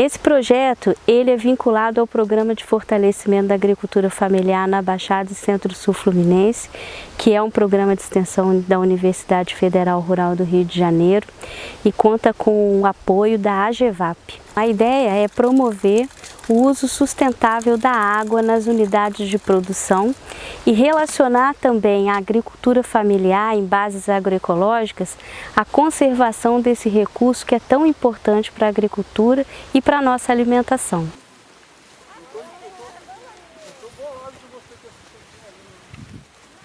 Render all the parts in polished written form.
Esse projeto ele é vinculado ao Programa de Fortalecimento da Agricultura Familiar na Baixada e Centro-Sul Fluminense, que é um programa de extensão da Universidade Federal Rural do Rio de Janeiro e conta com o apoio da AGEVAP. A ideia é promover o uso sustentável da água nas unidades de produção e relacionar também a agricultura familiar em bases agroecológicas à conservação desse recurso que é tão importante para a agricultura e para a nossa alimentação.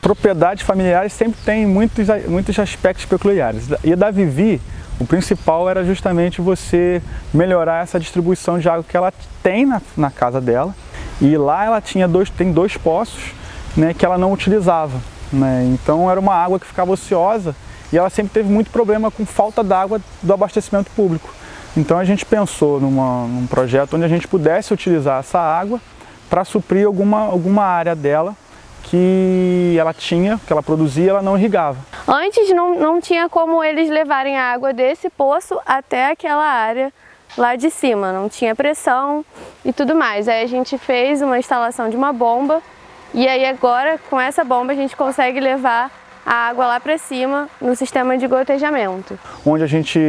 Propriedades familiares sempre têm muitos aspectos peculiares. E da Vivi, o principal era justamente você melhorar essa distribuição de água que ela tem na casa dela. E lá ela tem dois poços, né, que ela não utilizava, né? Então era uma água que ficava ociosa e ela sempre teve muito problema com falta d'água do abastecimento público. Então a gente pensou num projeto onde a gente pudesse utilizar essa água para suprir alguma área dela que ela tinha, que ela produzia e ela não irrigava. Antes não tinha como eles levarem a água desse poço até aquela área lá de cima, não tinha pressão e tudo mais. Aí a gente fez uma instalação de uma bomba e aí agora com essa bomba a gente consegue levar a água lá para cima no sistema de gotejamento. Onde a gente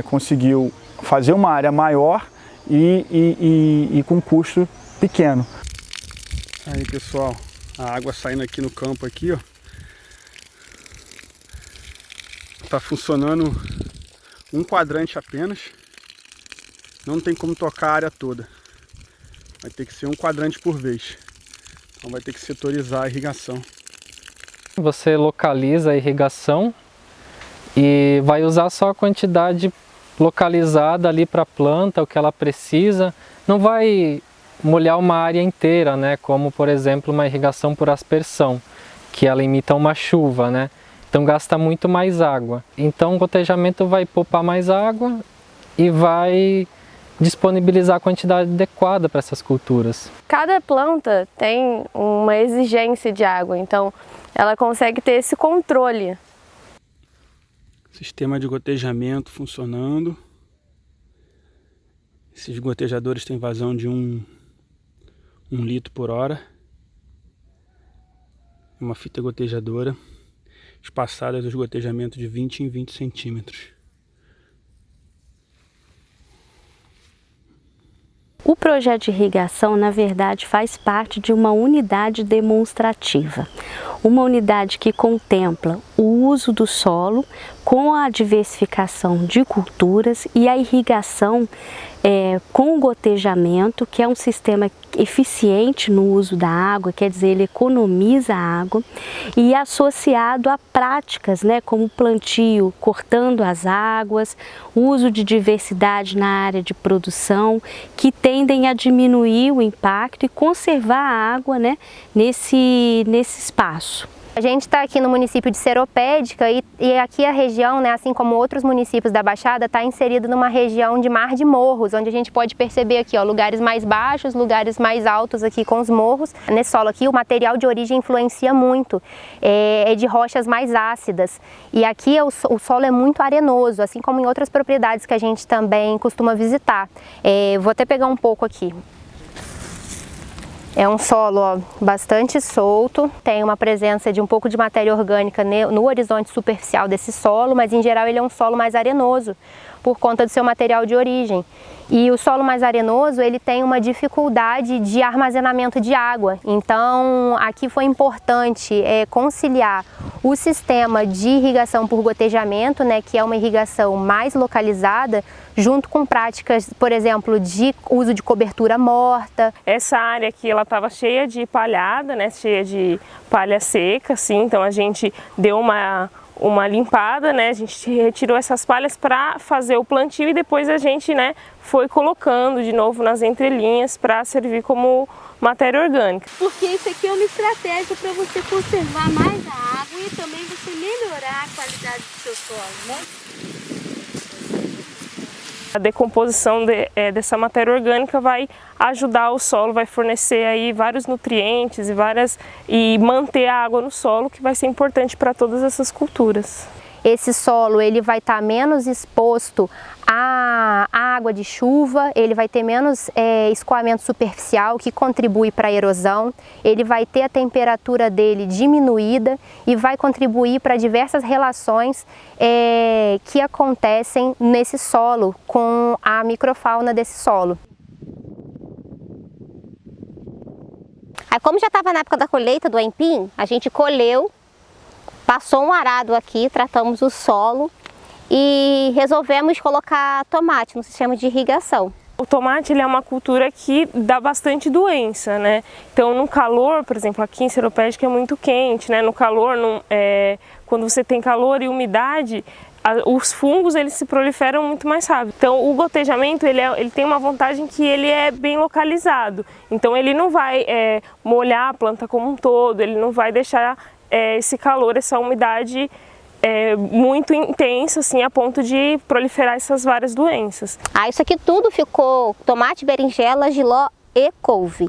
conseguiu fazer uma área maior e com custo pequeno. Aí pessoal, a água saindo aqui no campo aqui, ó. Tá funcionando um quadrante apenas. Não tem como tocar a área toda. Vai ter que ser um quadrante por vez. Então vai ter que setorizar a irrigação. Você localiza a irrigação e vai usar só a quantidade localizada ali para a planta, o que ela precisa. Não vai molhar uma área inteira, né? Como por exemplo uma irrigação por aspersão, que ela imita uma chuva, né? Então gasta muito mais água. Então o gotejamento vai poupar mais água e vai disponibilizar a quantidade adequada para essas culturas. Cada planta tem uma exigência de água, então ela consegue ter esse controle. Sistema de gotejamento funcionando. Esses gotejadores têm vazão de 1 litro por hora. Uma fita gotejadora espaçada dos gotejamentos de 20 em 20 centímetros. O projeto de irrigação, na verdade, faz parte de uma unidade demonstrativa. Uma unidade que contempla o uso do solo com a diversificação de culturas e a irrigação com o gotejamento, que é um sistema eficiente no uso da água, quer dizer, ele economiza a água, e associado a práticas, né, como plantio cortando as águas, uso de diversidade na área de produção, que tendem a diminuir o impacto e conservar a água, né, nesse espaço. A gente está aqui no município de Seropédica e aqui a região, né, assim como outros municípios da Baixada, está inserida numa região de mar de morros, onde a gente pode perceber aqui, ó, lugares mais baixos, lugares mais altos aqui com os morros. Nesse solo aqui o material de origem influencia muito, é de rochas mais ácidas e aqui o solo é muito arenoso, assim como em outras propriedades que a gente também costuma visitar. Vou até pegar um pouco aqui. É um solo, ó, bastante solto, tem uma presença de um pouco de matéria orgânica no horizonte superficial desse solo, mas em geral ele é um solo mais arenoso, por conta do seu material de origem. E o solo mais arenoso, ele tem uma dificuldade de armazenamento de água, então aqui foi importante conciliar o sistema de irrigação por gotejamento, né, que é uma irrigação mais localizada, junto com práticas, por exemplo, de uso de cobertura morta. Essa área aqui ela estava cheia de palhada, né, cheia de palha seca, assim, então a gente deu uma limpada, né, a gente retirou essas palhas para fazer o plantio e depois a gente, né, foi colocando de novo nas entrelinhas para servir como matéria orgânica. Porque isso aqui é uma estratégia para você conservar mais a água e também você melhorar a qualidade do seu solo, né? A decomposição dessa matéria orgânica vai ajudar o solo, vai fornecer aí vários nutrientes e manter a água no solo, que vai ser importante para todas essas culturas. esse solo ele vai estar menos exposto à água de chuva, ele vai ter menos escoamento superficial, que contribui para a erosão, ele vai ter a temperatura dele diminuída e vai contribuir para diversas relações que acontecem nesse solo com a microfauna desse solo. Aí, como já estava na época da colheita do aipim, a gente colheu, passou um arado aqui, tratamos o solo e resolvemos colocar tomate no sistema de irrigação. O tomate ele é uma cultura que dá bastante doença, né? Então no calor, por exemplo, aqui em Seropédica é muito quente, né? No calor, quando você tem calor e umidade, os fungos eles se proliferam muito mais rápido. Então o gotejamento ele tem uma vantagem que ele é bem localizado. Então ele não vai molhar a planta como um todo, ele não vai deixar esse calor, essa umidade muito intensa, assim, a ponto de proliferar essas várias doenças. Isso aqui tudo ficou tomate, berinjela, jiló e couve.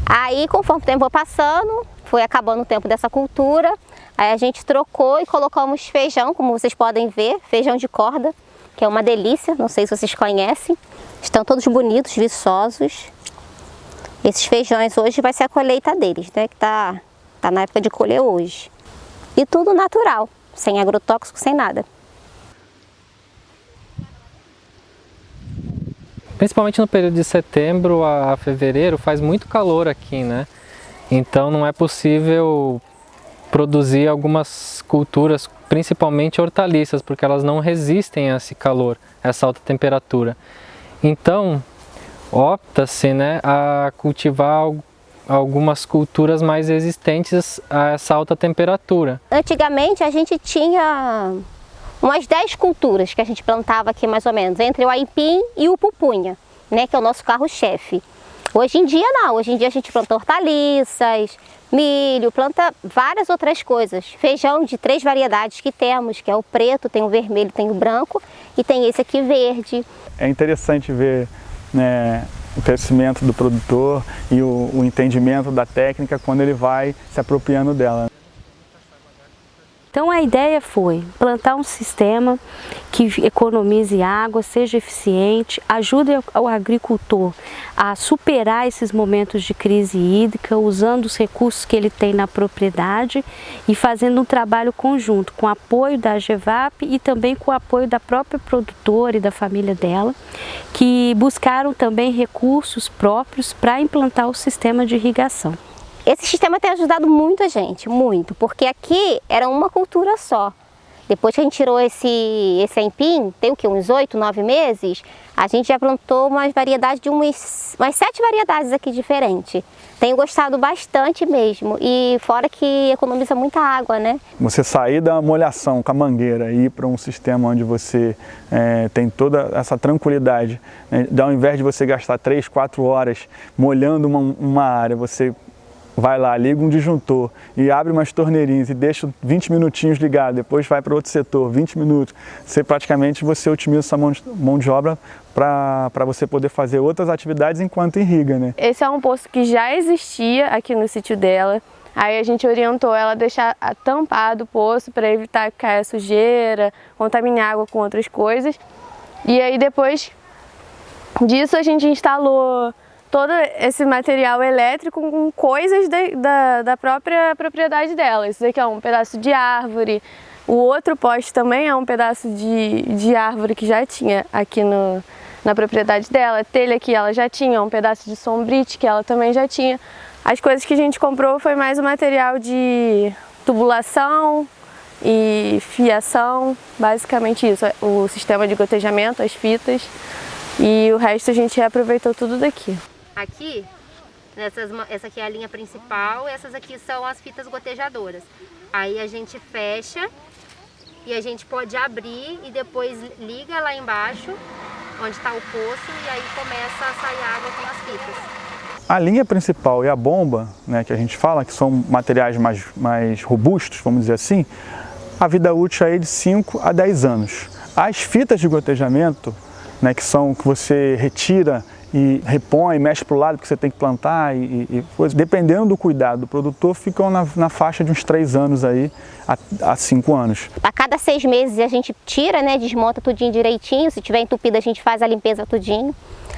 Aí, conforme o tempo foi passando, foi acabando o tempo dessa cultura, aí a gente trocou e colocamos feijão, como vocês podem ver, feijão de corda, que é uma delícia, não sei se vocês conhecem. Estão todos bonitos, viçosos. Esses feijões hoje vai ser a colheita deles, né, que tá na época de colher hoje. E tudo natural, sem agrotóxico, sem nada. Principalmente no período de setembro a fevereiro faz muito calor aqui, né? Então não é possível produzir algumas culturas, principalmente hortaliças, porque elas não resistem a esse calor, a essa alta temperatura. Então opta-se, né, a cultivar algumas culturas mais resistentes a essa alta temperatura. Antigamente a gente tinha umas 10 culturas que a gente plantava aqui mais ou menos, entre o aipim e o pupunha, né, que é o nosso carro-chefe. Hoje em dia não, hoje em dia a gente planta hortaliças, milho, planta várias outras coisas. Feijão de 3 variedades que temos, que é o preto, tem o vermelho, tem o branco e tem esse aqui verde. É interessante ver, né, o crescimento do produtor e o entendimento da técnica quando ele vai se apropriando dela. Então a ideia foi plantar um sistema que economize água, seja eficiente, ajude o agricultor a superar esses momentos de crise hídrica, usando os recursos que ele tem na propriedade e fazendo um trabalho conjunto com o apoio da AGEVAP e também com o apoio da própria produtora e da família dela, que buscaram também recursos próprios para implantar o sistema de irrigação. Esse sistema tem ajudado muito a gente, muito, porque aqui era uma cultura só. Depois que a gente tirou esse aipim, tem o que, uns 8, 9 meses, a gente já plantou umas variedades de umas 7 variedades aqui diferentes. Tenho gostado bastante mesmo, e fora que economiza muita água, né? Você sair da molhação com a mangueira e ir para um sistema onde você tem toda essa tranquilidade, né? Ao invés de você gastar 3, 4 horas molhando uma área, você vai lá, liga um disjuntor e abre umas torneirinhas e deixa 20 minutinhos ligado, depois vai para outro setor, 20 minutos. Você otimiza essa mão de obra para você poder fazer outras atividades enquanto irriga, né? Esse é um poço que já existia aqui no sítio dela. Aí a gente orientou ela a deixar tampado o poço para evitar que caia sujeira, contaminar a água com outras coisas. E aí depois disso a gente instalou todo esse material elétrico com coisas da própria propriedade dela. Isso daqui é um pedaço de árvore, o outro poste também é um pedaço de árvore que já tinha aqui na propriedade dela. A telha que ela já tinha, um pedaço de sombrite que ela também já tinha. As coisas que a gente comprou foi mais o material de tubulação e fiação, basicamente isso, o sistema de gotejamento, as fitas, e o resto a gente reaproveitou tudo daqui. Aqui, essa aqui é a linha principal, essas aqui são as fitas gotejadoras. Aí a gente fecha e a gente pode abrir e depois liga lá embaixo, onde está o poço, e aí começa a sair água com as fitas. A linha principal e a bomba, né, que a gente fala, que são materiais mais robustos, vamos dizer assim, a vida útil é de 5 a 10 anos. As fitas de gotejamento, né, que você retira e repõe, mexe para o lado porque você tem que plantar e coisa. Dependendo do cuidado do produtor, ficam na faixa de uns 3 anos aí a 5 anos. A cada 6 meses a gente tira, né, desmonta tudinho direitinho, se tiver entupido a gente faz a limpeza tudinho.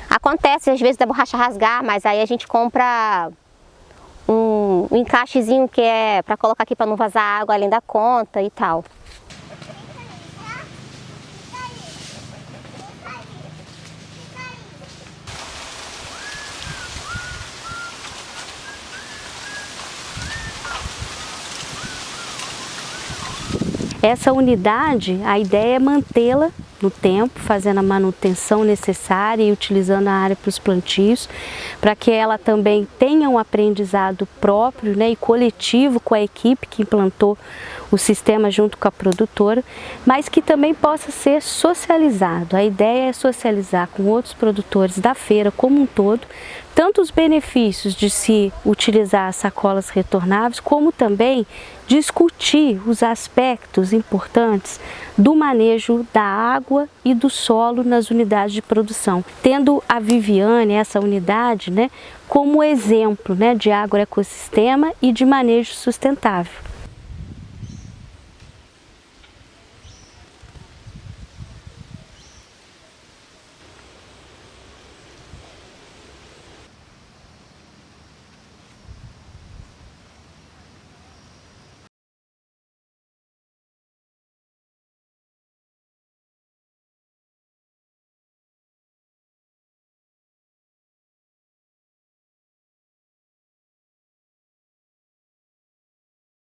Acontece às vezes da borracha rasgar, mas aí a gente compra um encaixezinho que é para colocar aqui para não vazar água além da conta e tal. Essa unidade, a ideia é mantê-la no tempo, fazendo a manutenção necessária e utilizando a área para os plantios, para que ela também tenha um aprendizado próprio, né, e coletivo com a equipe que implantou o sistema junto com a produtora, mas que também possa ser socializado. A ideia é socializar com outros produtores da feira como um todo, tanto os benefícios de se utilizar sacolas retornáveis, como também discutir os aspectos importantes do manejo da água e do solo nas unidades de produção, tendo a Viviane, essa unidade, né, como exemplo, né, de agroecossistema e de manejo sustentável.